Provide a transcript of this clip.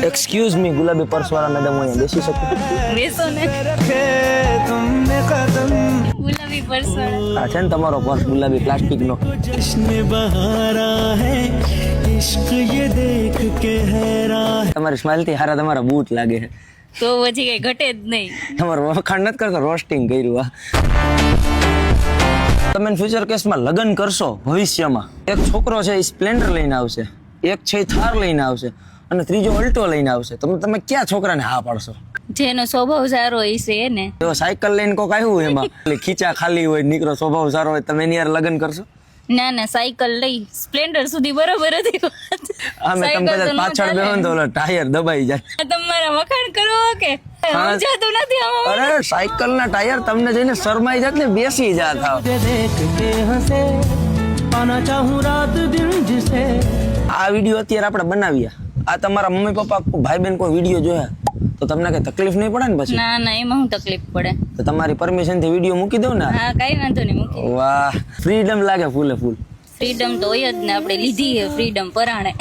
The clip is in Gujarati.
एक्सक्यूज मी गुलाबी पर्स वाला मैडम હું અહીંયા બેસી શકું? બેસો ને ગુલાબી પર્સ વાળા આ છે ને તમારો પર્સ ગુલાબી પ્લાસ્ટિકનો. તમારી સ્માઇલ થી હારા તમારા બૂટ લાગે છે. તો પછી કઈ ઘટે જ નહીં. તમારું વખાણ નથી કરતો, રોસ્ટિંગ કર્યું આ. તમે ફ્યુચર કેસમાં લગ્ન કરશો ભવિષ્યમાં, એક છોકરો છે એ સ્પ્લેન્ડર લઈને આવશે, એક છે એ થાર લઈને આવશે અને ત્રીજો અલ્ટો લઈને આવશે. તમે ક્યાં છોકરાને હા પાડશો? જેનો સ્વભાવ સારો હોય છે ને. જો સાયકલ લઈને કોક આવ્યું એમાં ખીચા ખાલી હોય, નીકળો સ્વભાવ સારો હોય, તમે એની યાર લગ્ન કરશો? ના ના, સાયકલ લઈ સ્પ્લેન્ડર સુધી બરોબર હતી. અમે તમે કદાચ પાછળ બેહો ને તો ઓલા ટાયર દબાઈ જાય. તમારા વખાણ કરો કે સમજાતું નથી આમાં. અરે સાયકલ ના ટાયર તમને જોઈને શરમાઈ જાત ને બેસી જાત. આ વિડીયો અત્યારે આપણે બનાવ્યા, આ તમારા મમ્મી પપ્પા ભાઈ બહેન કોઈ વિડીયો જોયા તો તમને કઈ તકલીફ નહીં પડે ને પછી? ના ના, એમાં હું તકલીફ પડે? તો તમારી પરમિશન થી વિડીયો મૂકી દઉં ને? હા, કઈ વાંધો નહીં, મૂકી. વાહ, ફ્રીડમ લાગે ફૂલે ફૂલ. ફ્રીડમ તો હોય જ ને, આપણે લીધી છે ફ્રીડમ પરાણે.